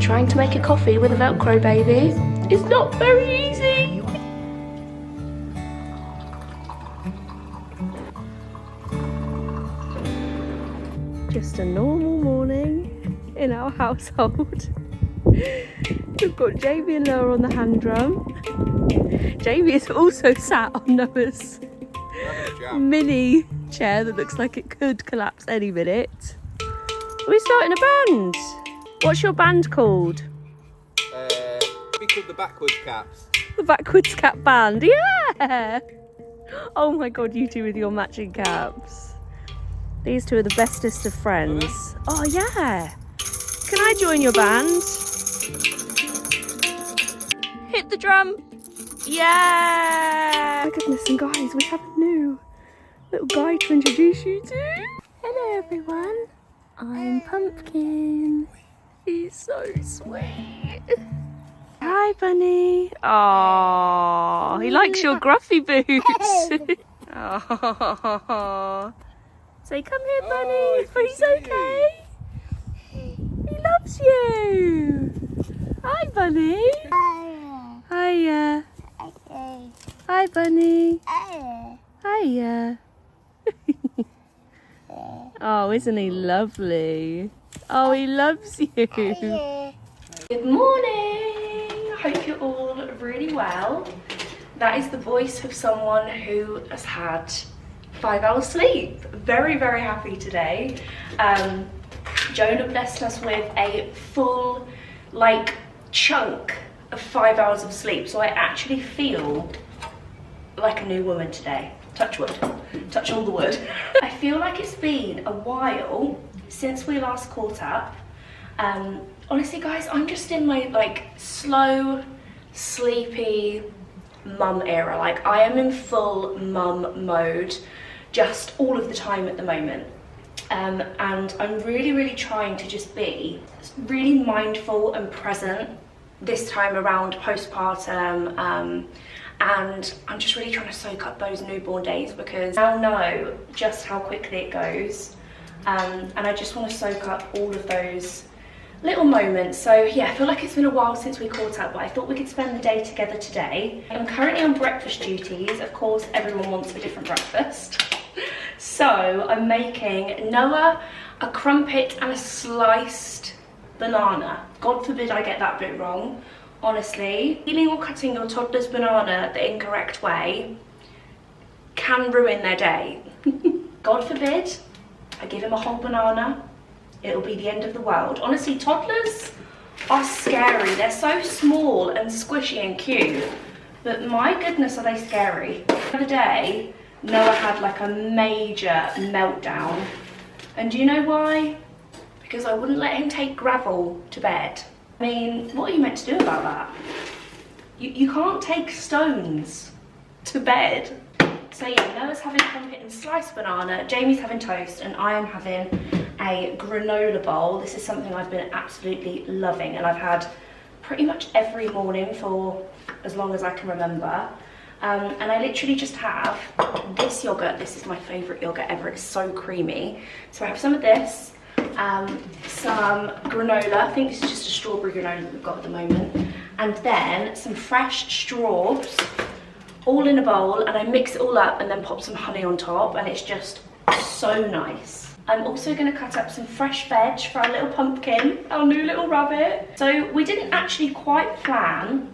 Trying to make a coffee with a Velcro baby is not very easy. Just a normal morning in our household. We've got Jamie and Noah on the hand drum. Jamie is also sat on Noah's mini chair that looks like it could collapse any minute. We're starting a band. What's your band called? We called the Backwards Caps. The Backwards Cap Band, yeah! Oh my god, you two with your matching caps. These two are the bestest of friends. Oh yeah! Can I join your band? Hit the drum! Yeah! My goodness, and guys, we have a new little guy to introduce you to. Hello everyone, I'm Pumpkin. He's so sweet. Hi, Bunny. Oh, he likes your gruffy boots. Oh. Say, come here, Bunny. Oh, he's okay. He loves you. Hi, Bunny. Hiya. Hi, Bunny. Hiya. Oh, isn't he lovely? Oh, he loves you. Good morning. Hope you're all really well. That is the voice of someone who has had 5 hours sleep. Very, very happy today. Jonah blessed us with a full, chunk of 5 hours of sleep. So I actually feel like a new woman today. Touch wood. Touch all the wood. I feel like it's been a while since we last caught up. Honestly guys, I'm just in my slow, sleepy mum era. I am in full mum mode just all of the time at the moment. And I'm really trying to just be really mindful and present this time around postpartum. And I'm just really trying to soak up those newborn days because I now know just how quickly it goes. And I just want to soak up all of those little moments. So yeah, I feel like it's been a while since we caught up, but I thought we could spend the day together today. I'm currently on breakfast duties. Of course, everyone wants a different breakfast. So I'm making Noah a crumpet and a sliced banana. God forbid I get that bit wrong. Honestly, peeling or cutting your toddler's banana the incorrect way can ruin their day. God forbid I give him a whole banana, it'll be the end of the world. Honestly, toddlers are scary. They're so small and squishy and cute, but my goodness are they scary. The other day, Noah had a major meltdown. And do you know why? Because I wouldn't let him take gravel to bed. I mean, what are you meant to do about that? You can't take stones to bed. So yeah, Noah's having crumpet and sliced banana, Jamie's having toast, and I am having a granola bowl. This is something I've been absolutely loving, and I've had pretty much every morning for as long as I can remember. And I literally just have this yogurt. This is my favourite yogurt ever. It's so creamy. So I have some of this. Some granola, I think this is just a strawberry granola that we've got at the moment, and then some fresh straws all in a bowl, and I mix it all up and then pop some honey on top, and it's just so nice. I'm also going to cut up some fresh veg for our little pumpkin, our new little rabbit. So we didn't actually quite plan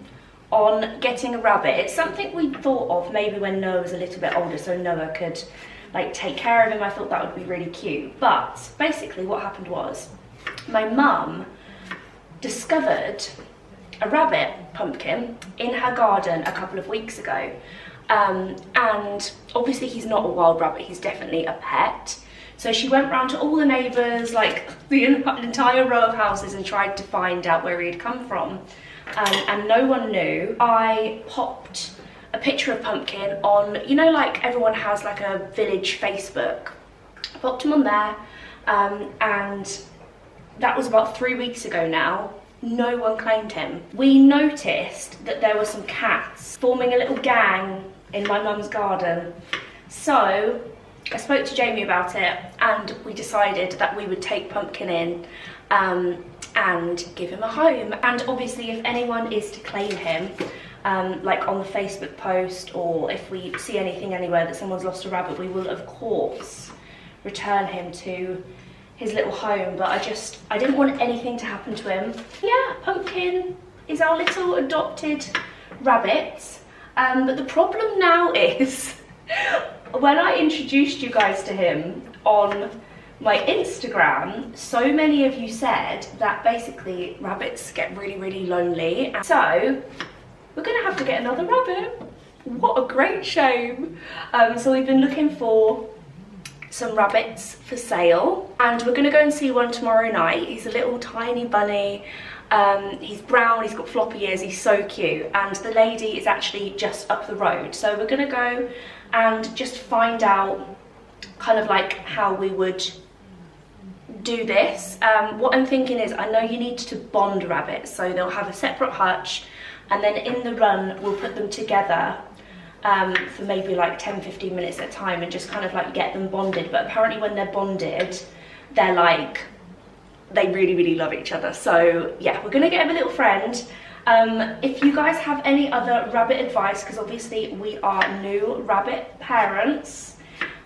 on getting a rabbit. It's something we thought of maybe when Noah was a little bit older, so Noah could take care of him. I thought that would be really cute. But basically what happened was my mum discovered a rabbit pumpkin in her garden a couple of weeks ago. And obviously he's not a wild rabbit, he's definitely a pet. So she went round to all the neighbours, the entire row of houses, and tried to find out where he'd come from. And no one knew. I popped a picture of Pumpkin on, everyone has a village Facebook. I popped him on there, and that was about 3 weeks ago now. No one claimed him. We noticed that there were some cats forming a little gang in my mum's garden. So I spoke to Jamie about it, and we decided that we would take Pumpkin in and give him a home. And obviously if anyone is to claim him, like on the Facebook post, or if we see anything anywhere that someone's lost a rabbit, we will of course return him to his little home. But I didn't want anything to happen to him. Yeah, Pumpkin is our little adopted rabbit. But the problem now is when I introduced you guys to him on my Instagram, so many of you said that basically rabbits get really lonely, so we're gonna have to get another rabbit. What a great shame. So we've been looking for some rabbits for sale, and we're gonna go and see one tomorrow night. He's a little tiny bunny. He's brown, he's got floppy ears, he's so cute, and the lady is actually just up the road. So we're gonna go and just find out kind of like how we would do this. What I'm thinking is, I know you need to bond rabbits, so they'll have a separate hutch, and then in the run we'll put them together for maybe like 10-15 minutes at a time and just kind of like get them bonded. But apparently when they're bonded, they're like, they really love each other. So yeah, we're gonna get him a little friend. If you guys have any other rabbit advice, because obviously we are new rabbit parents,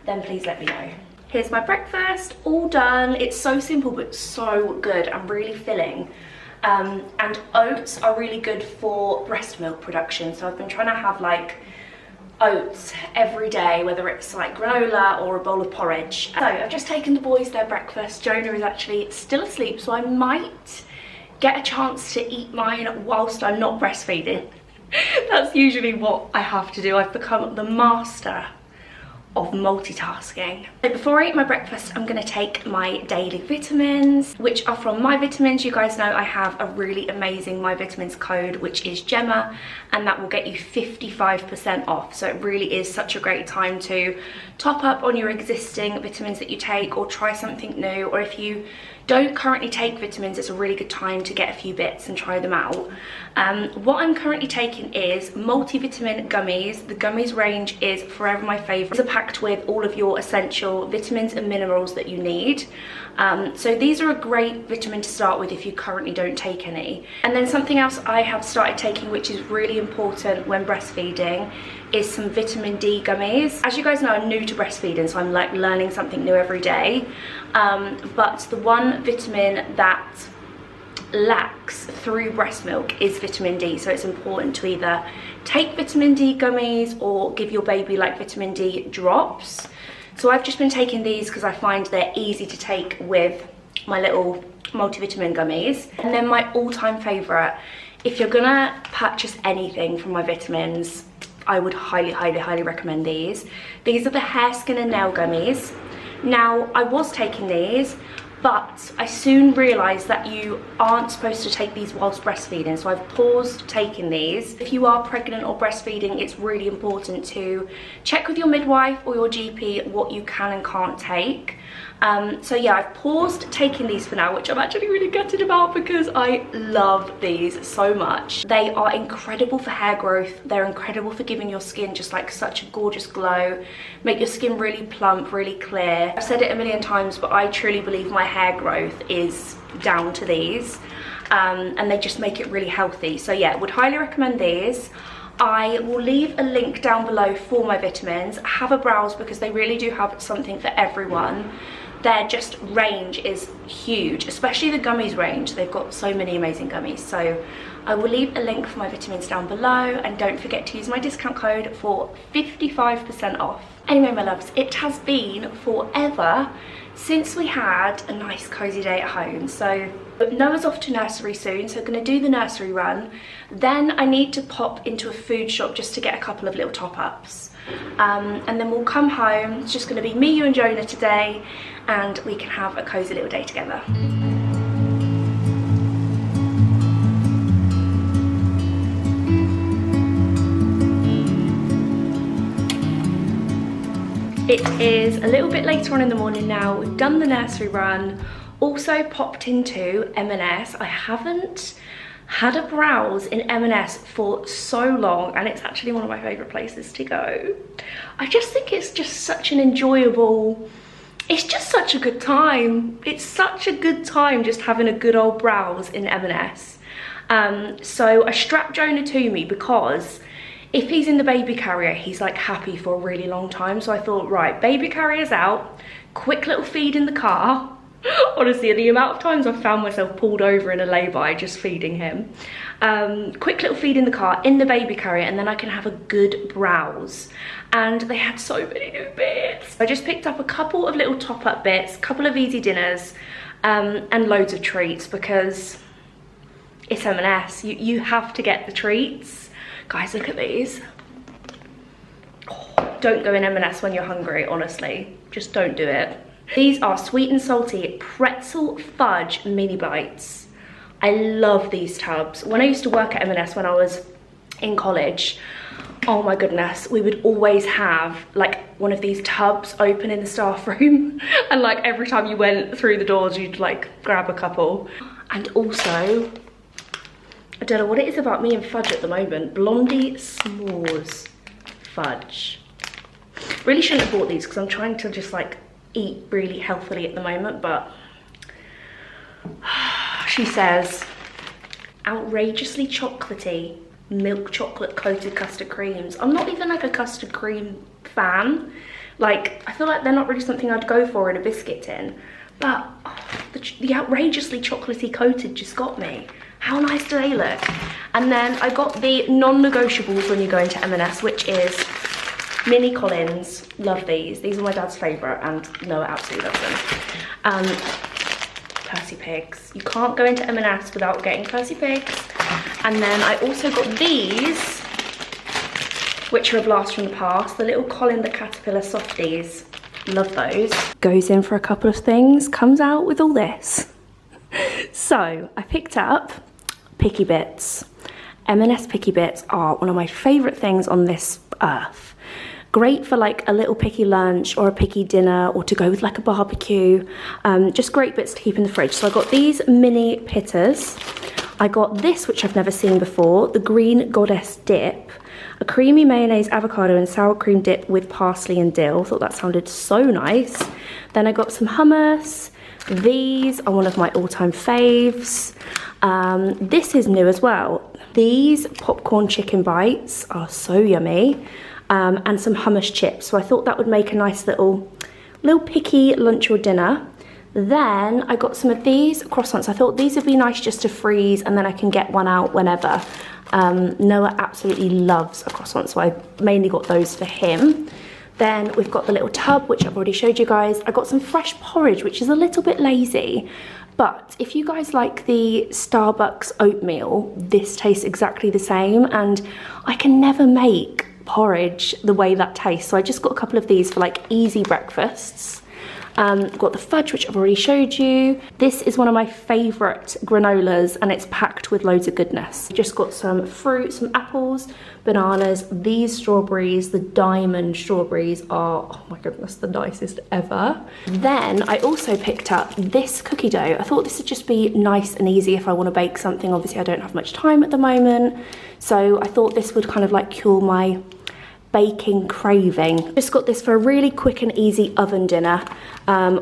then please let me know. Here's my breakfast, all done. It's so simple but so good and really filling. And oats are really good for breast milk production, so I've been trying to have like oats every day, whether it's like granola or a bowl of porridge. So I've just taken the boys their breakfast. Jonah is actually still asleep, so I might get a chance to eat mine whilst I'm not breastfeeding. That's usually what I have to do. I've become the master of multitasking. So before I eat my breakfast, I'm gonna take my daily vitamins, which are from My Vitamins. You guys know I have a really amazing My Vitamins code, which is Gemma, and that will get you 55% off. So it really is such a great time to top up on your existing vitamins that you take, or try something new. Or if you don't currently take vitamins, it's a really good time to get a few bits and try them out. What I'm currently taking is multivitamin gummies. The gummies range is forever my favourite. These are packed with all of your essential vitamins and minerals that you need. So these are a great vitamin to start with if you currently don't take any. And then something else I have started taking, which is really important when breastfeeding, is some vitamin D gummies. As you guys know, I'm new to breastfeeding, so I'm like learning something new every day. But the one vitamin that lacks through breast milk is vitamin D, so it's important to either take vitamin D gummies or give your baby like vitamin D drops. So I've just been taking these because I find they're easy to take with my little multivitamin gummies. And then my all-time favourite, if you're gonna purchase anything from My Vitamins, I would highly recommend these. These are the hair, skin and nail gummies. Now, I was taking these, but I soon realised that you aren't supposed to take these whilst breastfeeding, so I've paused taking these. If you are pregnant or breastfeeding, it's really important to check with your midwife or your GP what you can and can't take. So yeah, I've paused taking these for now, which I'm actually really gutted about because I love these so much. They are incredible for hair growth. They're incredible for giving your skin just like such a gorgeous glow, make your skin really plump, really clear. I've said it a million times, but I truly believe my hair growth is down to these, and they just make it really healthy. So yeah, would highly recommend these. I will leave a link down below for My Vitamins. Have a browse because they really do have something for everyone. Their just range is huge, especially the gummies range. They've got so many amazing gummies. So I will leave a link for My Vitamins down below, and don't forget to use my discount code for 55% off. Anyway, my loves, it has been forever since we had a nice cozy day at home. So Noah's off to nursery soon, so I'm going to do the nursery run. Then I need to pop into a food shop just to get a couple of little top-ups. And then we'll come home. It's just going to be me, you and Jonah today, and we can have a cozy little day together. It is a little bit later on in the morning now. We've done the nursery run, also popped into M&S. I haven't had a browse in M&S for so long, and it's actually one of my favourite places to go. I just think it's just such an enjoyable it's just such a good time. It's such a good time just having a good old browse in M&S. So I strapped Jonah to me because if he's in the baby carrier, he's like happy for a really long time. So I thought, right, baby carrier's out, quick little feed in the car. Honestly, the amount of times I've found myself pulled over in a lay-by just feeding him. Quick little feed in the car, in the baby carrier, and then I can have a good browse. And they had so many new bits. I just picked up a couple of little top-up bits, a couple of easy dinners, and loads of treats because it's M&S. You have to get the treats. Guys, look at these. Oh, don't go in M&S when you're hungry, honestly. Just don't do it. These are sweet and salty pretzel fudge mini bites. I love these tubs. When I used to work at M&S when I was in college, oh my goodness, we would always have like one of these tubs open in the staff room. And like every time you went through the doors, you'd like grab a couple. And also, I don't know what it is about me and fudge at the moment. Blondie s'mores fudge. Really shouldn't have bought these because I'm trying to just like eat really healthily at the moment, but she says outrageously chocolatey milk chocolate coated custard creams. I'm not even like a custard cream fan. Like, I feel like they're not really something I'd go for in a biscuit tin, but the outrageously chocolatey coated just got me. How nice do they look? And then I got the non-negotiables when you go into M&S, which is Mini Collins. Love these. These are my dad's favourite and Noah absolutely loves them. Percy Pigs. You can't go into M&S without getting Percy Pigs. And then I also got these, which are a blast from the past. The little Colin the Caterpillar softies. Love those. Goes in for a couple of things, comes out with all this. So I picked up Picky Bits. M&S Picky Bits are one of my favourite things on this earth. Great for like a little picky lunch or a picky dinner or to go with like a barbecue. Just great bits to keep in the fridge. So I got these mini pitters. I got this, which I've never seen before, the Green Goddess Dip. A creamy mayonnaise, avocado and sour cream dip with parsley and dill. Thought that sounded so nice. Then I got some hummus. These are one of my all-time faves. This is new as well. These popcorn chicken bites are so yummy. And some hummus chips. So I thought that would make a nice little picky lunch or dinner. Then I got some of these croissants. I thought these would be nice just to freeze and then I can get one out whenever. Noah absolutely loves a croissant, so I mainly got those for him. Then we've got the little tub, which I've already showed you guys. I got some fresh porridge, which is a little bit lazy. But if you guys like the Starbucks oatmeal, this tastes exactly the same. And I can never make porridge the way that tastes, so I just got a couple of these for like easy breakfasts. Got the fudge, which I've already showed you. This is one of my favourite granolas and it's packed with loads of goodness. Just got some fruit, some apples, bananas. These strawberries, the diamond strawberries, are, oh my goodness, the nicest ever. Then I also picked up this cookie dough. I thought this would just be nice and easy if I want to bake something. Obviously I don't have much time at the moment, so I thought this would kind of like cure my baking craving. Just got this for a really quick and easy oven dinner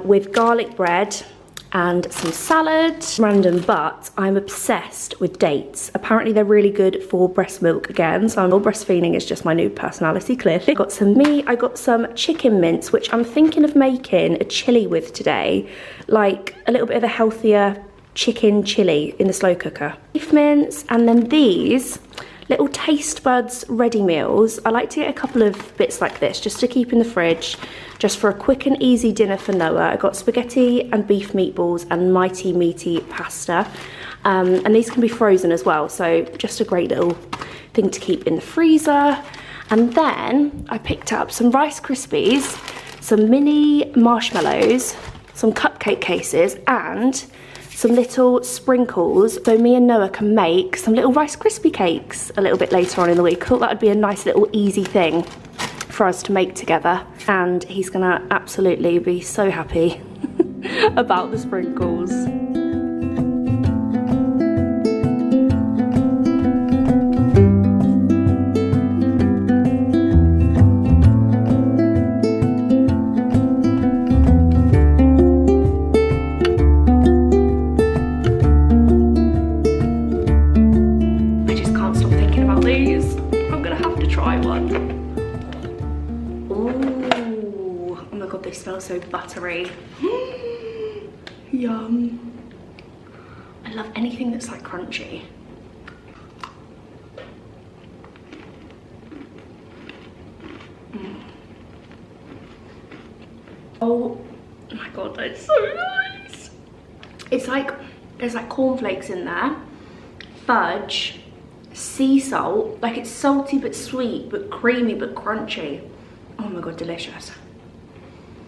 with garlic bread and some salad. Random, but I'm obsessed with dates. Apparently they're really good for breast milk again, so breastfeeding is just my new personality, clearly. Got some meat, I got some chicken mince, which I'm thinking of making a chili with today, like a little bit of a healthier chicken chili in the slow cooker. Beef mince, and then these little Taste Buds ready meals. I like to get a couple of bits like this just to keep in the fridge, just for a quick and easy dinner for Noah. I got spaghetti and beef meatballs and mighty meaty pasta. And these can be frozen as well, so just a great little thing to keep in the freezer. And then I picked up some Rice Krispies, some mini marshmallows, some cupcake cases, and some little sprinkles so me and Noah can make some little Rice Krispie cakes a little bit later on in the week. I thought that would be a nice little easy thing for us to make together, and he's gonna absolutely be so happy about the sprinkles. Ooh, oh my god, they smell so buttery. Yum. I love anything that's like crunchy. Oh my god, that's so nice. It's like, there's like cornflakes in there, fudge, sea salt, like it's salty but sweet, but creamy but crunchy. Oh my god, delicious.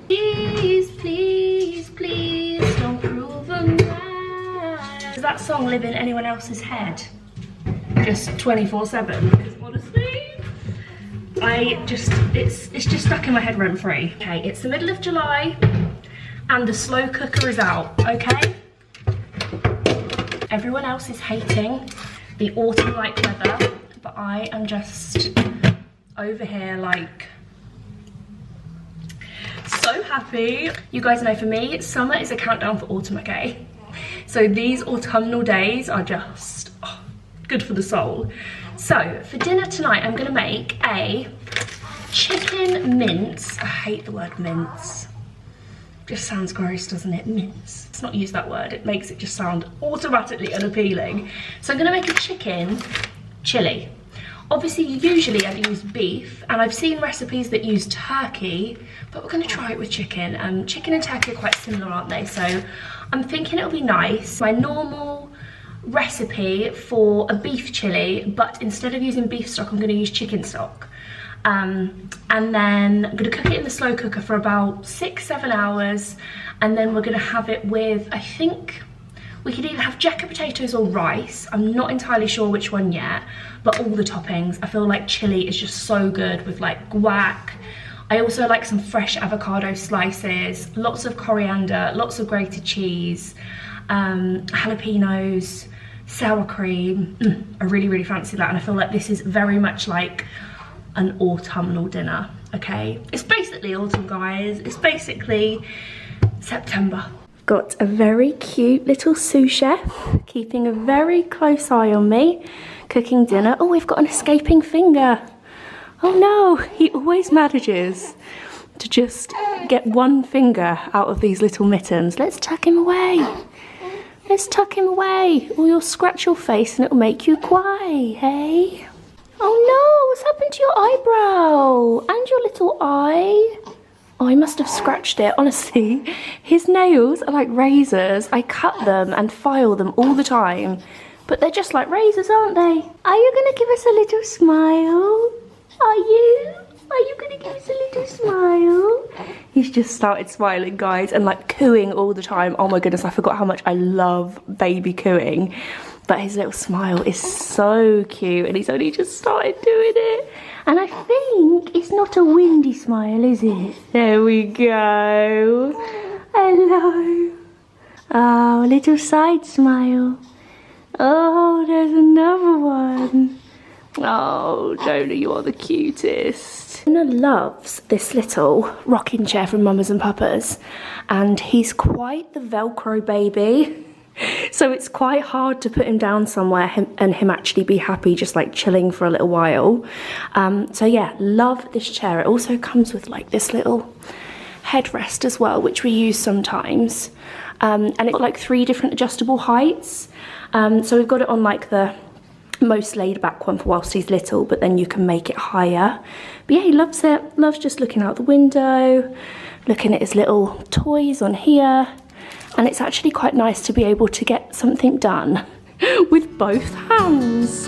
Please, please, please don't prove I'm right. Does that song live in anyone else's head? Just 24/7? Because honestly, it's just stuck in my head rent free. Okay, it's the middle of July and the slow cooker is out, okay? Everyone else is hating the autumn-like weather, but I am just over here like so happy. You guys know for me, summer is a countdown for autumn, okay? So these autumnal days are just good for the soul. So for dinner tonight, I'm gonna make a chicken mince. I hate the word mince. Just sounds gross, doesn't it? Mince. Let's not use that word. It makes it just sound automatically unappealing. So I'm gonna make a chicken chili. Obviously, usually I'd use beef, and I've seen recipes that use turkey, but we're gonna try it with chicken. Chicken and turkey are quite similar, aren't they? So I'm thinking it'll be nice. My normal recipe for a beef chili, but instead of using beef stock, I'm gonna use chicken stock. And then I'm gonna cook it in the slow cooker for about 6-7 hours, and then we're gonna have it with, I think, we could either have jacket potatoes or rice. I'm not entirely sure which one yet, but all the toppings. I feel like chili is just so good with like guac. I also like some fresh avocado slices, lots of coriander, lots of grated cheese, jalapenos, sour cream. I really, really fancy that, and I feel like this is very much like an autumnal dinner, okay? It's basically autumn, guys. It's basically September. Got a very cute little sous chef keeping a very close eye on me, cooking dinner. Oh, we've got an escaping finger. Oh no, he always manages to just get one finger out of these little mittens. Let's tuck him away. Let's tuck him away, or you'll scratch your face and it'll make you cry, hey? Oh no, what's happened to your eyebrow? And your little eye? Oh, I must have scratched it. Honestly, his nails are like razors. I cut them and file them all the time, but they're just like razors, aren't they? Are you gonna give us a little smile? Are you? Are you gonna give us a little smile? He's just started smiling, guys, and like cooing all the time. Oh my goodness, I forgot how much I love baby cooing. But his little smile is so cute, and he's only just started doing it. And I think it's not a windy smile, is it? There we go. Hello. Oh, a little side smile. Oh, there's another one. Oh, Jonah, you are the cutest. Jonah loves this little rocking chair from Mamas and Papas, and he's quite the Velcro baby. So it's quite hard to put him down somewhere and him actually be happy just like chilling for a little while. So yeah, love this chair. It also comes with like this little headrest as well, which we use sometimes. And it's got like 3 different adjustable heights. So we've got it on like the most laid back one for whilst he's little, but then you can make it higher. But yeah, he loves it. Loves just looking out the window, looking at his little toys on here. And it's actually quite nice to be able to get something done with both hands.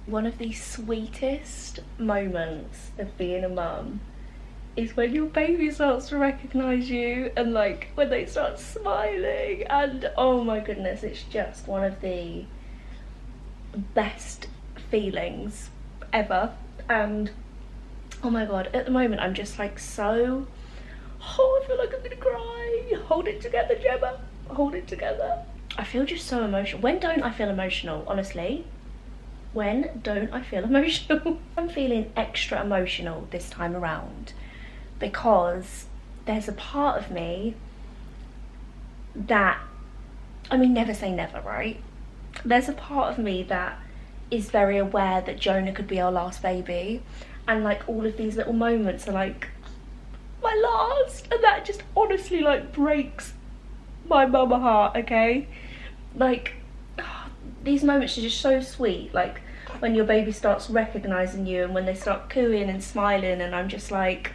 one of the sweetest moments of being a mum is when your baby starts to recognise you, and like when they start smiling, and oh my goodness, it's just one of the best feelings ever. And oh my god, at the moment I'm just like so, oh, I feel like I'm gonna cry. Hold it together, Gemma, hold it together. I feel just so emotional. When don't I feel emotional, honestly? When don't I feel emotional? I'm feeling extra emotional this time around because there's a part of me that, I mean, never say never, right? There's a part of me that is very aware that Jonah could be our last baby, and like all of these little moments are like my last, and that just honestly like breaks my mama heart, okay? Like, these moments are just so sweet, like when your baby starts recognizing you and when they start cooing and smiling, and I'm just like,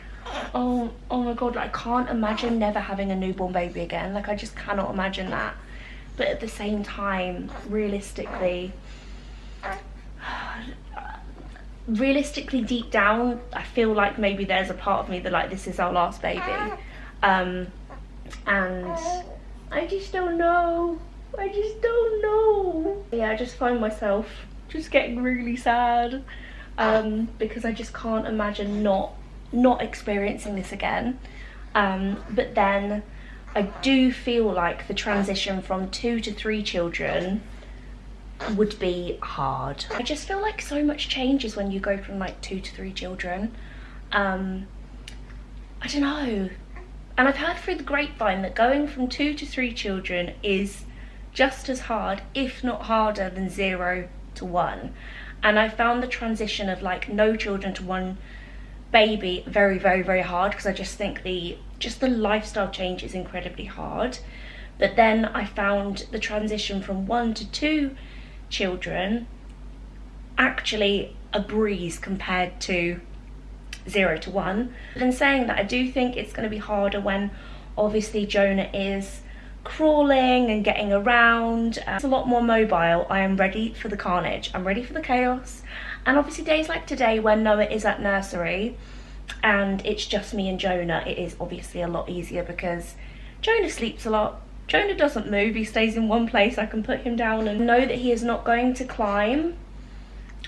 oh my god, I can't imagine never having a newborn baby again. Like, I just cannot imagine that. But at the same time, realistically deep down, I feel like maybe there's a part of me that like, this is our last baby, and I just don't know. Yeah, I just find myself just getting really sad, because I just can't imagine not experiencing this again. But then I do feel like the transition from 2 to 3 children would be hard. I just feel like so much changes when you go from like 2 to 3 children. I don't know. And I've heard through the grapevine that going from 2 to 3 children is just as hard, if not harder, than 0 to 1. And I found the transition of like no children to 1 baby very, very, very hard, because I just think the lifestyle change is incredibly hard. But then I found the transition from 1 to 2 children actually a breeze compared to 0 to 1. But in saying that, I do think it's going to be harder when obviously Jonah is crawling and getting around. It's a lot more mobile. I am ready for the carnage. I'm ready for the chaos. And obviously days like today when Noah is at nursery and it's just me and Jonah, it is obviously a lot easier because Jonah sleeps a lot. Jonah doesn't move, he stays in one place. I can put him down and know that he is not going to climb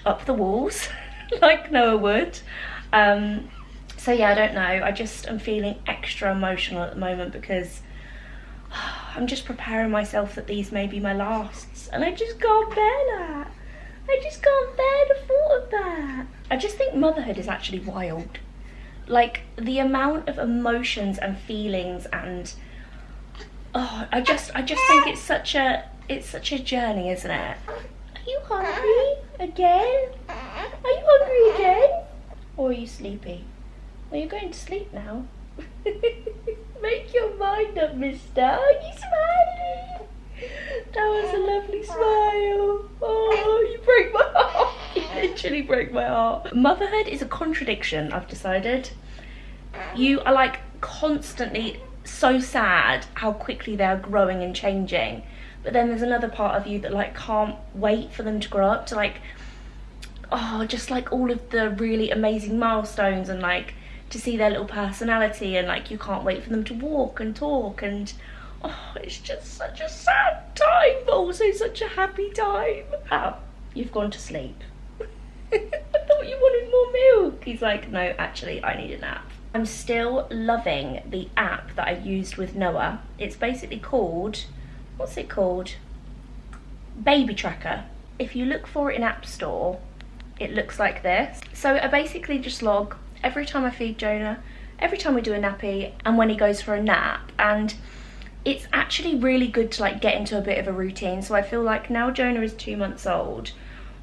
up the walls like Noah would. So yeah, I don't know, I just am feeling extra emotional at the moment because I'm just preparing myself that these may be my lasts, and I just can't bear that. I just can't bear the thought of that. I just think motherhood is actually wild. Like, the amount of emotions and feelings, and I just think it's such a journey, isn't it? Are you hungry again? Are you hungry again? Or are you sleepy? Are you going to sleep now? Make your mind up, mister. Are you smiling? That was a lovely smile. Oh, you broke my heart. You literally broke my heart. Motherhood is a contradiction, I've decided. You are like constantly so sad how quickly they're growing and changing. But then there's another part of you that like can't wait for them to grow up to like, just like all of the really amazing milestones and like to see their little personality, and like you can't wait for them to walk and talk, and it's just such a sad time but also such a happy time. Oh, you've gone to sleep. I thought you wanted more milk. He's like, no, actually I need a nap. I'm still loving the app that I used with Noah. It's basically called, what's it called? Baby Tracker. If you look for it in App Store, it looks like this. So I basically just log every time I feed Jonah, every time we do a nappy, and when he goes for a nap. And it's actually really good to like get into a bit of a routine. So I feel like now Jonah is 2 months old,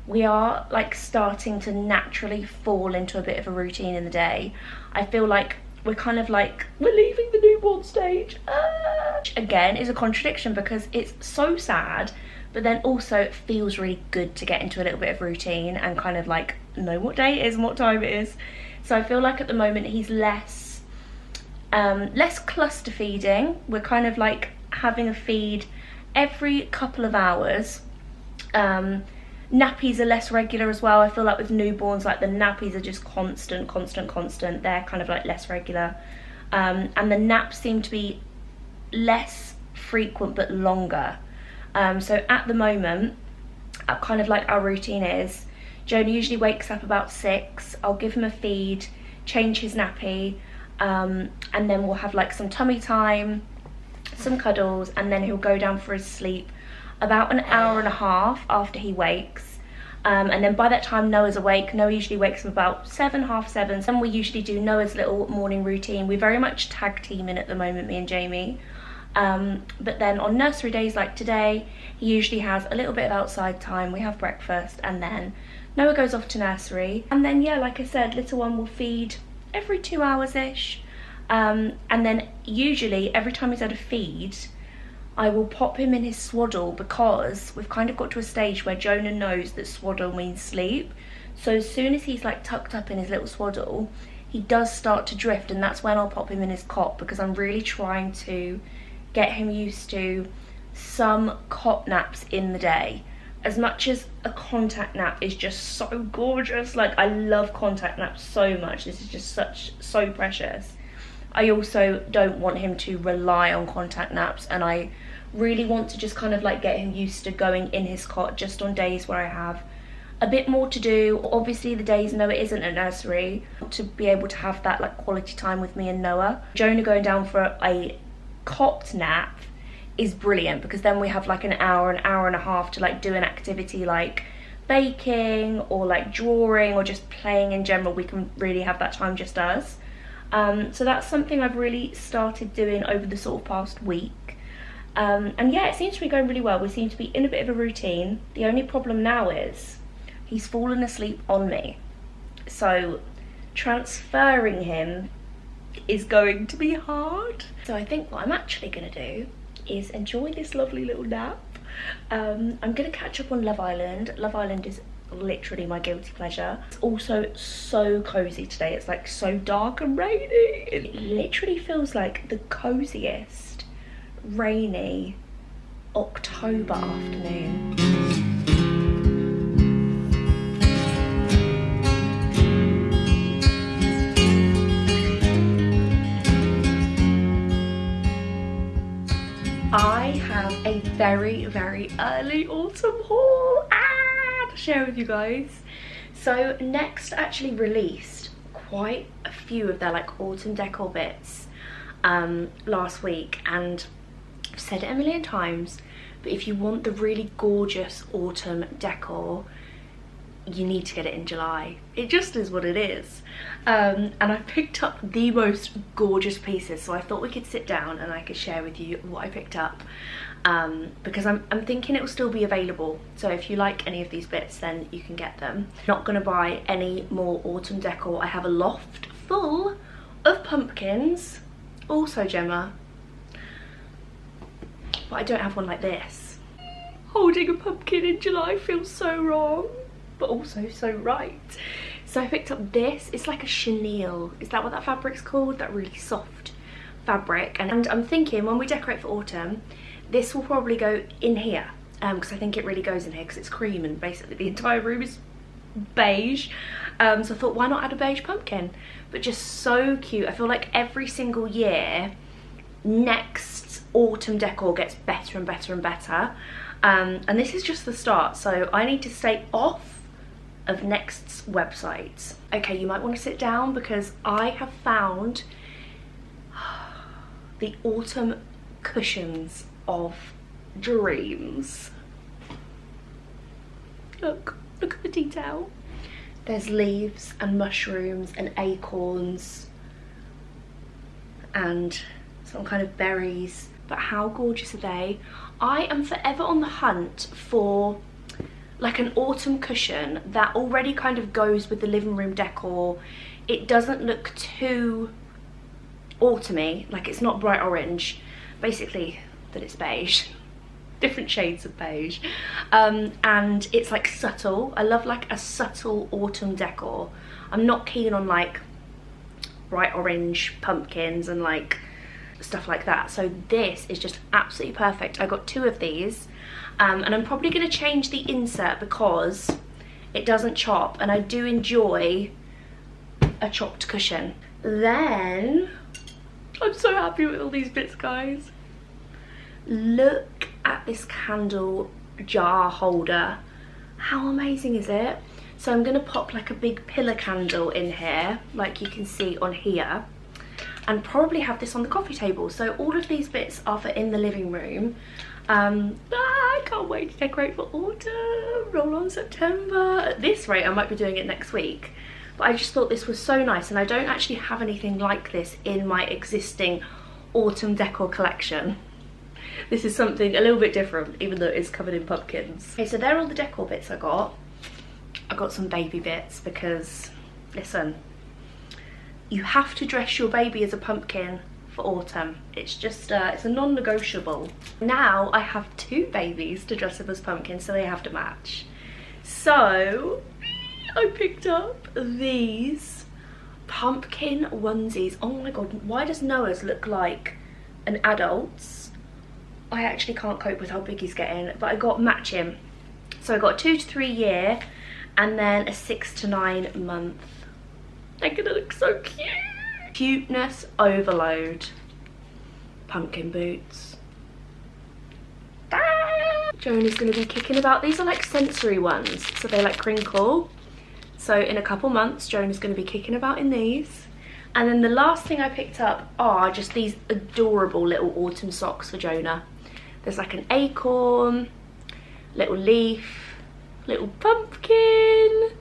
we are like starting to naturally fall into a bit of a routine in the day. I feel like we're kind of like, we're leaving the newborn stage. Again, is a contradiction because it's so sad, but then also it feels really good to get into a little bit of routine and kind of like know what day it is and what time it is. So I feel like at the moment he's less cluster feeding. We're kind of like having a feed every couple of hours. Nappies are less regular as well. I feel like with newborns, like the nappies are just constant. They're kind of like less regular. And the naps seem to be less frequent but longer. So at the moment, kind of like our routine is, Jonah usually wakes up about 6. I'll give him a feed, change his nappy, and then we'll have like some tummy time, some cuddles, and then he'll go down for his sleep about an hour and a half after he wakes. And then by that time Noah's awake. Noah usually wakes up about 7, half 7. Then we usually do Noah's little morning routine. We're very much tag teaming at the moment, me and Jamie. But then on nursery days like today, he usually has a little bit of outside time. We have breakfast and then Noah goes off to nursery. And then, yeah, like I said, little one will feed every 2 hours-ish. And then usually every time he's had a feed, I will pop him in his swaddle, because we've kind of got to a stage where Jonah knows that swaddle means sleep. So as soon as he's like tucked up in his little swaddle, he does start to drift, and that's when I'll pop him in his cot, because I'm really trying to get him used to some cot naps in the day. As much as a contact nap is just so gorgeous, like I love contact naps so much, this is just so precious, I also don't want him to rely on contact naps, and I really want to just kind of like get him used to going in his cot just on days where I have a bit more to do. Obviously the days Noah isn't at nursery, to be able to have that like quality time with me and Noah. Jonah going down for a cot nap is brilliant, because then we have like an hour and a half to like do an activity like baking or like drawing or just playing in general. We can really have that time just us. So that's something I've really started doing over the sort of past week. And yeah, it seems to be going really well. We seem to be in a bit of a routine. The only problem now is he's fallen asleep on me. So transferring him is going to be hard. So I think what I'm actually going to do is enjoy this lovely little nap. I'm going to catch up on Love Island. Love Island is literally my guilty pleasure. It's also so cozy today. It's like so dark and rainy. It literally feels like the coziest rainy October afternoon. I have a very early autumn haul to share with you guys. So Next actually released quite a few of their like autumn decor bits last week, and I've said it a million times, but if you want the really gorgeous autumn decor, you need to get it in July. It just is what it is. And I picked up the most gorgeous pieces, so I thought we could sit down and I could share with you what I picked up, because I'm thinking it will still be available. So if you like any of these bits, then you can get them. Not gonna buy any more autumn decor. I have a loft full of pumpkins. Also, Gemma, but I don't have one like this. Holding a pumpkin in July feels so wrong, but also so right. So I picked up this. It's like a chenille. Is that what that fabric's called? That really soft fabric. And I'm thinking when we decorate for autumn, this will probably go in here, because I think it really goes in here because it's cream and basically the entire room is beige. So I thought, why not add a beige pumpkin? But just so cute. I feel like every single year Next autumn decor gets better and better and better. And this is just the start, so I need to stay off of Next's website. Okay, you might want to sit down because I have found the autumn cushions of dreams. Look at the detail. There's leaves and mushrooms and acorns and some kind of berries, but how gorgeous are they? I am forever on the hunt for like an autumn cushion that already kind of goes with the living room decor. It doesn't look too autumny, like it's not bright orange, basically that it's beige, different shades of beige, and it's like subtle. I love like a subtle autumn decor. I'm not keen on like bright orange pumpkins and like stuff like that. So this is just absolutely perfect. I got 2 of these, and I'm probably going to change the insert because it doesn't chop, and I do enjoy a chopped cushion. Then I'm so happy with all these bits, guys. Look at this candle jar holder. How amazing is it? So I'm going to pop like a big pillar candle in here, like you can see on here, and probably have this on the coffee table. So all of these bits are for in the living room. I can't wait to decorate for autumn. Roll on September. At this rate, I might be doing it next week. But I just thought this was so nice, and I don't actually have anything like this in my existing autumn decor collection. This is something a little bit different, even though it's covered in pumpkins. Okay, so there are all the decor bits I got. I got some baby bits because, listen, you have to dress your baby as a pumpkin for autumn. It's just, it's a non-negotiable. Now I have 2 babies to dress up as pumpkins, so they have to match. So I picked up these pumpkin onesies. Oh my god, why does Noah's look like an adult's? I actually can't cope with how big he's getting, but I got matching. So I got a 2 to 3 year and then a 6 to 9 month. They're gonna look so cute. Cuteness overload. Pumpkin boots. Jonah's gonna be kicking about. These are like sensory ones, so they like crinkle. So in a couple months, Jonah's gonna be kicking about in these. And then the last thing I picked up are just these adorable little autumn socks for Jonah. There's like an acorn, little leaf, little pumpkin,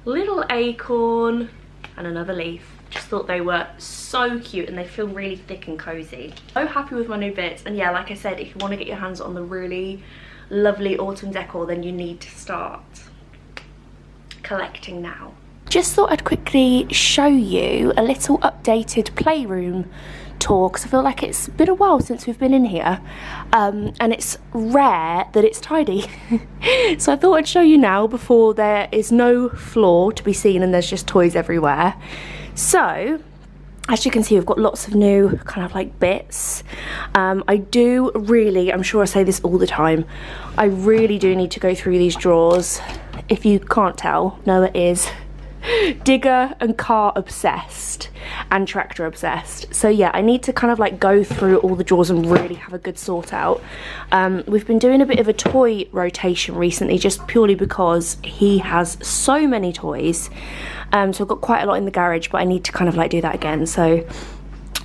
little acorn, and another leaf. Just thought they were so cute, and they feel really thick and cozy. So happy with my new bits. And yeah, like I said, if you want to get your hands on the really lovely autumn decor, then you need to start collecting now. Just thought I'd quickly show you a little updated playroom tour, because I feel like it's been a while since we've been in here, and it's rare that it's tidy. So I thought I'd show you now before there is no floor to be seen and there's just toys everywhere. So as you can see, we've got lots of new kind of like bits. I do really, I'm sure I say this all the time, I really do need to go through these drawers. If you can't tell, Noah is digger and car obsessed and tractor obsessed. So yeah, I need to kind of like go through all the drawers and really have a good sort out. We've been doing a bit of a toy rotation recently, just purely because he has so many toys. So I've got quite a lot in the garage, but I need to kind of like do that again. So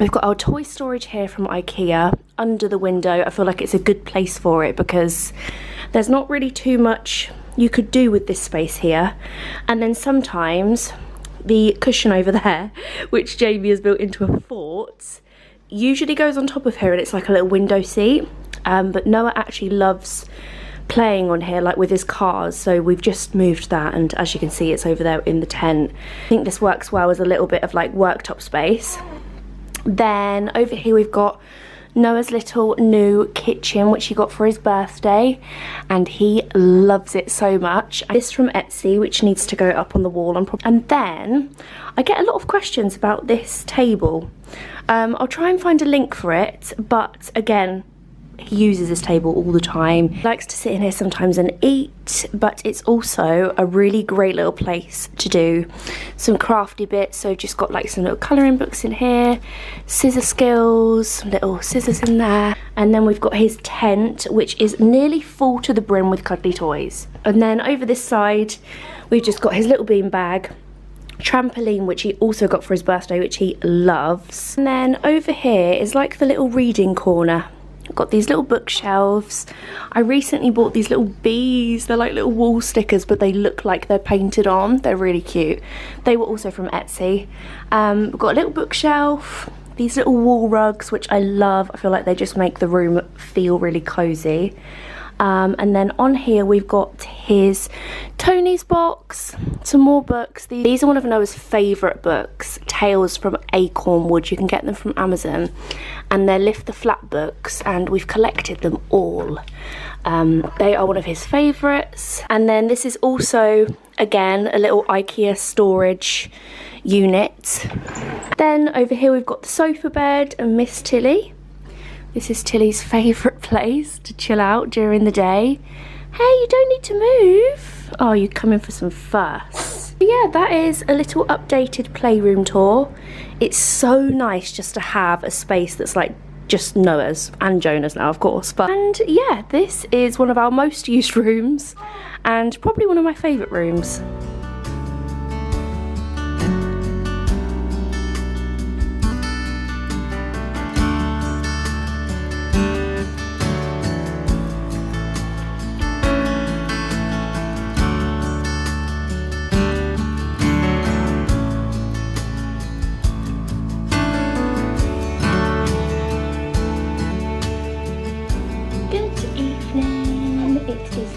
we've got our toy storage here from IKEA under the window. I feel like it's a good place for it because there's not really too much you could do with this space here. And then sometimes the cushion over there, which Jamie has built into a fort, usually goes on top of here, and it's like a little window seat. But Noah actually loves playing on here, like with his cars, so we've just moved that, and as you can see, it's over there in the tent. I think this works well as a little bit of like worktop space. Then over here we've got Noah's little new kitchen, which he got for his birthday, and he loves it so much. This from Etsy, which needs to go up on the wall. And then I get a lot of questions about this table. I'll try and find a link for it, but again, he uses this table all the time. He likes to sit in here sometimes and eat, but it's also a really great little place to do some crafty bits. So I've just got like some little colouring books in here, scissor skills, some little scissors in there. And then we've got his tent, which is nearly full to the brim with cuddly toys. And then over this side, we've just got his little bean bag, trampoline, which he also got for his birthday, which he loves. And then over here is like the little reading corner. I've got these little bookshelves. I recently bought these little bees. They're like little wall stickers, but they look like they're painted on. They're really cute. They were also from Etsy. We've got a little bookshelf, these little wall rugs, which I love. I feel like they just make the room feel really cozy. And then on here we've got his Tony's box, some more books. These are one of Noah's favourite books, Tales from Acorn Wood. You can get them from Amazon, and they're Lift the Flat books, and we've collected them all. They are one of his favourites. And then this is also, again, a little IKEA storage unit. Then over here we've got the sofa bed and Miss Tilly. This is Tilly's favourite place to chill out during the day. Hey, you don't need to move. Oh, you're coming for some fuss. But yeah, that is a little updated playroom tour. It's so nice just to have a space that's like just Noah's and Jonah's now, of course. And yeah, this is one of our most used rooms and probably one of my favourite rooms.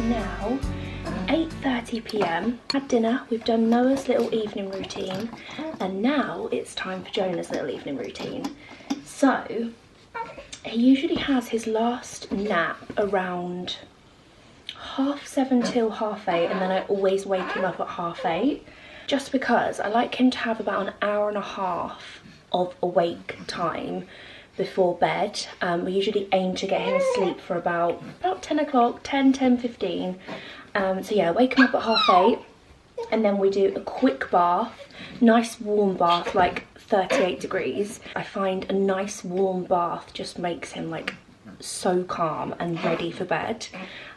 Now 8:30 p.m. Had dinner, we've done Noah's little evening routine, and now it's time for Jonah's little evening routine. So he usually has his last nap around 7:30 till 8:30, and then I always wake him up at 8:30, just because I like him to have about an hour and a half of awake time before bed. We usually aim to get him asleep for about 10 o'clock, 10:15. So yeah, wake him up at 8:30, and then we do a quick bath, nice warm bath, like 38 degrees. I find a nice warm bath just makes him like so calm and ready for bed.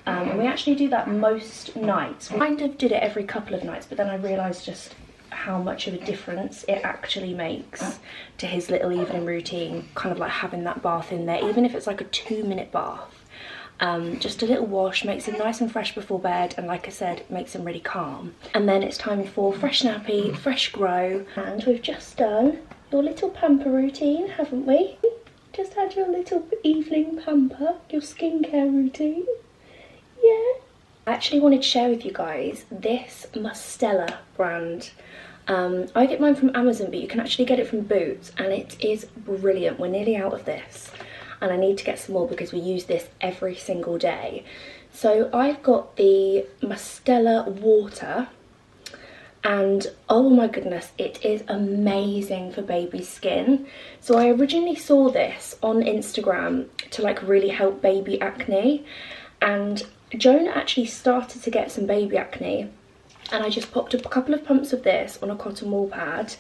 And we actually do that most nights. We kind of did it every couple of nights, but then I realised just how much of a difference it actually makes to his little evening routine, kind of like having that bath in there, even if it's like a 2-minute bath. Just a little wash makes him nice and fresh before bed, and like I said, makes him really calm. And then it's time for fresh nappy, fresh grow, and we've just done your little pamper routine, haven't we? Just had your little evening pamper, your skincare routine. Yeah. I actually wanted to share with you guys this Mustela brand. I get mine from Amazon, but you can actually get it from Boots, and it is brilliant. We're nearly out of this, and I need to get some more because we use this every single day. So I've got the Mustela water, and oh my goodness, it is amazing for baby skin. So I originally saw this on Instagram to like really help baby acne, and Jonah actually started to get some baby acne, and I just popped a couple of pumps of this on a cotton wool pad,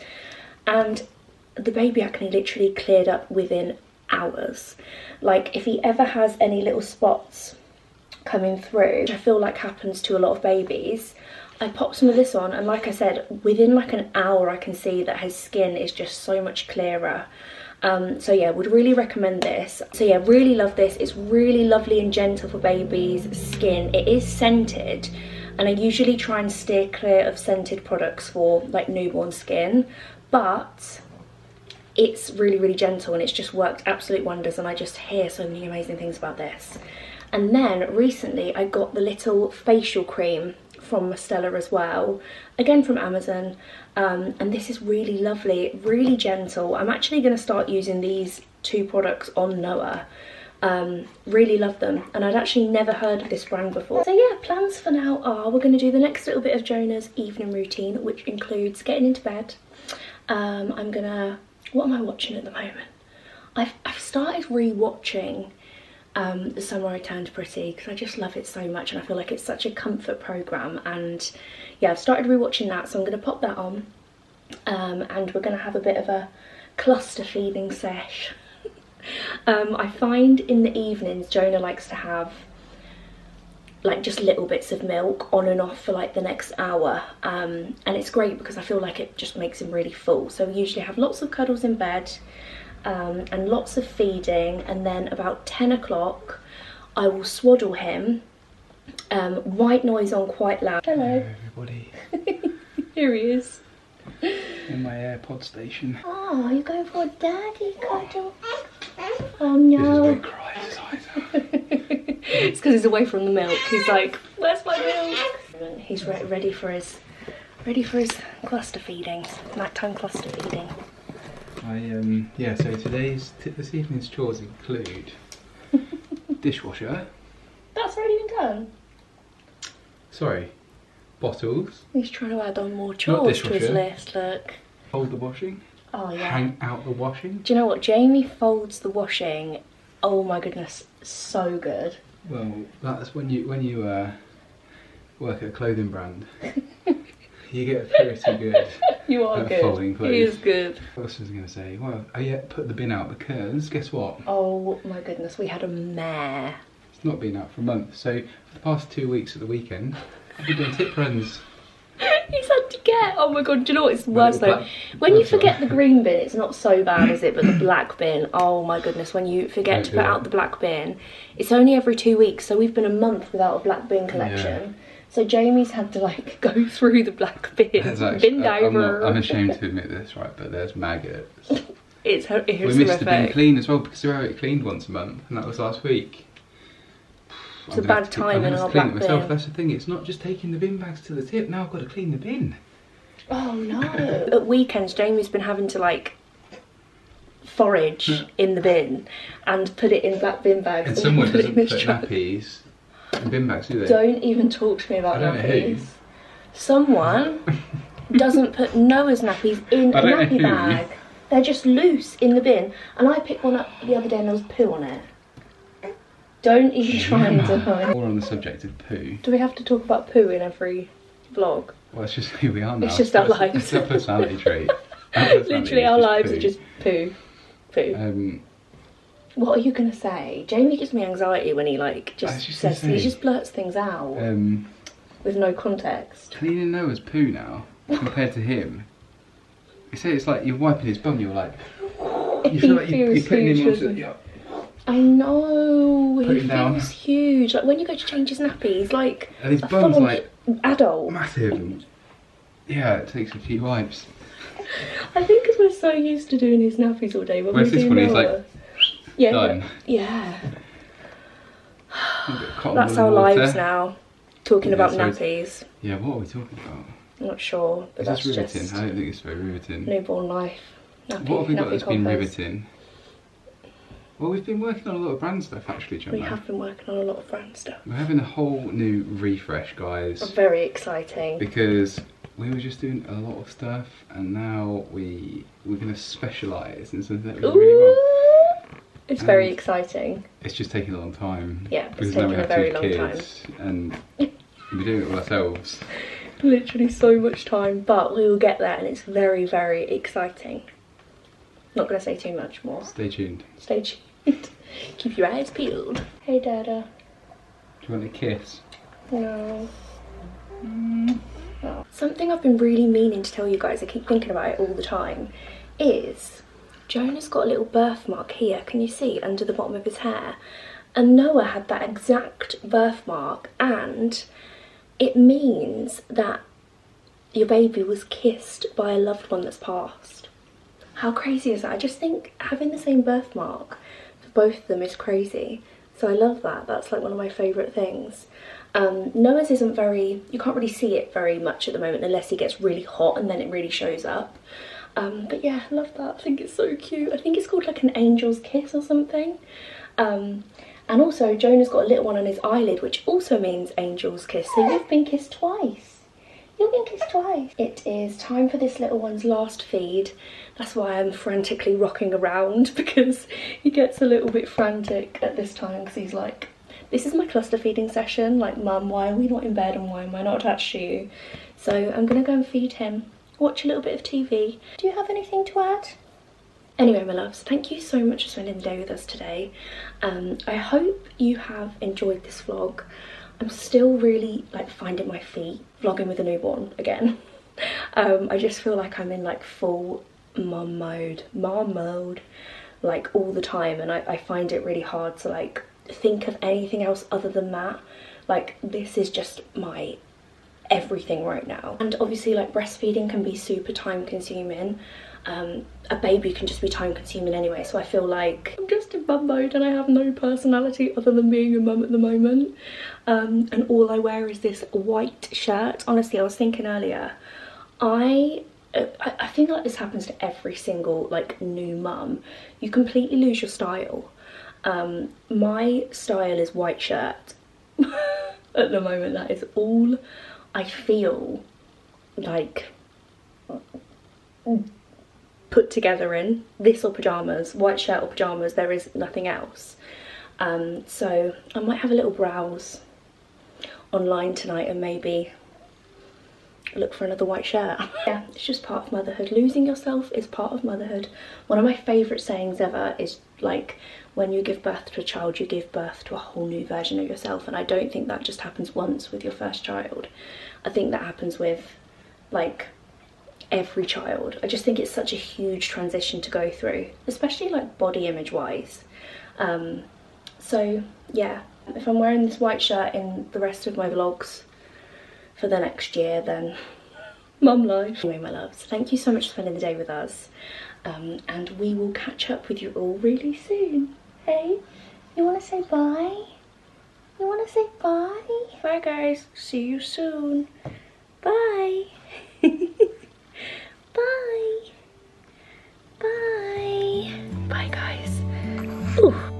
and the baby acne literally cleared up within hours. Like, if he ever has any little spots coming through, which I feel like happens to a lot of babies, I pop some of this on, and like I said, within like an hour I can see that his skin is just so much clearer. So yeah, would really recommend this. So yeah, really love this. It's really lovely and gentle for baby's skin. It is scented, and I usually try and steer clear of scented products for like newborn skin, but it's really, really gentle, and it's just worked absolute wonders, and I just hear so many amazing things about this. And then recently I got the little facial cream from Mustela as well, again from Amazon, and this is really lovely, really gentle. I'm actually going to start using these two products on Noah. Really love them, and I'd actually never heard of this brand before. So yeah, plans for now are we're going to do the next little bit of Jonah's evening routine, which includes getting into bed. I'm gonna, what am I watching at the moment? I've started re-watching The Summer I Turned Pretty, because I just love it so much, and I feel like it's such a comfort programme. And yeah, I've started re-watching that, so I'm going to pop that on, and we're going to have a bit of a cluster feeding sesh. I find in the evenings Jonah likes to have like just little bits of milk on and off for like the next hour, and it's great because I feel like it just makes him really full. So we usually have lots of cuddles in bed, and lots of feeding, and then about 10 o'clock I will swaddle him, white noise on quite loud. Hello everybody. Here he is In my AirPod station. Oh, you're going for a daddy cuddle? Oh no. This is where he cries his eyes out. It's because he's away from the milk. He's like, where's my milk? He's ready for his cluster feedings, nighttime cluster feeding. Yeah, so this evening's chores include dishwasher. That's already been done. Sorry, bottles. He's trying to add on more chores to his list, look. Fold the washing. Oh yeah. Hang out the washing. Do you know what? Jamie folds the washing Oh my goodness, so good. Well, that's when you work at a clothing brand. You get pretty good. You are at good. Folding clothes. He is good. What else was I going to say? Well, oh yeah, put the bin out because guess what? Oh my goodness, we had a mare. It's not been out for a month. So for the past 2 weeks at the weekend, I've been doing tip runs. He's had to get. Oh my god, do you know what? It's worse though. When you forget the green bin, it's not so bad, is it? But the black bin, oh my goodness, when you forget to put out the black bin, it's only every 2 weeks. So we've been a month without a black bin collection. Yeah. So Jamie's had to like go through the black bin, bin diver. I'm ashamed to admit this, right? But there's maggots. It's we missed the bin clean as well because we already cleaned once a month, and that was last week. It's a bad time in our black bin. myself. That's the thing. It's not just taking the bin bags to the tip. Now I've got to clean the bin. Oh no! At weekends, Jamie's been having to like forage in the bin and put it in black bin bags. And someone doesn't put nappies in bin bags, do they? Don't even talk to me about nappies. Someone doesn't put Noah's nappies in a nappy bag. They're just loose in the bin. And I picked one up the other day and there was poo on it. Don't even try and deny. All on the subject of poo. Do we have to talk about poo in every vlog? Well, it's just who we are now. It's just our lives. It's our personality trait. Literally, our lives are just poo. Poo. What are you gonna say? Jamie gives me anxiety when he like he just blurts things out with no context. Cleaning Noah's poo now compared to him. You say it's like you're wiping his bum. You're like you feel like you're putting him onto the. I know, he down. feels huge. Like when you go to change his nappy, he's like and his bum's like adult. Massive. And, yeah, it takes a few wipes. I think because we're so used to doing his nappies all day. When whereas we this do one, Noah, he's like, yeah, done. Yeah. That's our lives now. Talking about nappies. Yeah, what are we talking about? I'm not sure. But is this riveting? I don't think it's very riveting. Newborn life. Nappy, what have we got that's been combos. riveting? Well, we've been working on a lot of brand stuff actually, Gemma. We have been working on a lot of brand stuff. We're having a whole new refresh, guys. Very exciting. Because we were just doing a lot of stuff, and now we're going to specialise in something that we do really well. It's very exciting. It's just taking a long time. Yeah, because now we have two kids, and we're doing it all ourselves. Literally so much time, but we will get there, and it's very, very exciting. Not going to say too much more. Stay tuned. Stay tuned. Keep your eyes peeled. Hey, Dada. Do you want a kiss? No. Oh. Something I've been really meaning to tell you guys, I keep thinking about it all the time, is Jonah's got a little birthmark here, can you see, under the bottom of his hair? And Noah had that exact birthmark, and it means that your baby was kissed by a loved one that's passed. How crazy is that? I just think having the same birthmark for both of them is crazy. So I love that. That's like one of my favourite things. Noah's isn't very, you can't really see it very much at the moment unless he gets really hot and then it really shows up. But yeah, I love that. I think it's so cute. I think it's called like an angel's kiss or something. And also Jonah's got a little one on his eyelid, which also means angel's kiss. So you've been kissed twice. You've been kissed twice. It is time for this little one's last feed. That's why I'm frantically rocking around, because he gets a little bit frantic at this time because he's like, this is my cluster feeding session. Like, Mum, why are we not in bed and why am I not attached to you? So I'm gonna go and feed him, watch a little bit of TV. Do you have anything to add? Anyway, my loves, thank you so much for spending the day with us today. I hope you have enjoyed this vlog. I'm still really like finding my feet vlogging with a newborn again. I just feel like I'm in like full mom mode like all the time, and I find it really hard to like think of anything else other than that. Like, this is just my everything right now. And obviously like breastfeeding can be super time consuming. A baby can just be time consuming anyway, so I feel like I'm just in mum mode and I have no personality other than being a mum at the moment. And all I wear is this white shirt. Honestly, I was thinking earlier, I think like this happens to every single like new mum. You completely lose your style. My style is white shirt at the moment. That is all I feel like put together in. This or pyjamas, white shirt or pyjamas, there is nothing else. So I might have a little browse online tonight and maybe look for another white shirt. Yeah, it's just part of motherhood. Losing yourself is part of motherhood. One of my favourite sayings ever is like, when you give birth to a child, you give birth to a whole new version of yourself. And I don't think that just happens once with your first child. I think that happens with like every child. I just think it's such a huge transition to go through, especially like body image wise. So yeah, if I'm wearing this white shirt in the rest of my vlogs for the next year, then mum life. Anyway, my loves, thank you so much for spending the day with us, and we will catch up with you all really soon. Hey, you want to say bye? You want to say bye? Bye guys, see you soon. Bye. Bye. Bye. Bye guys. Ooh.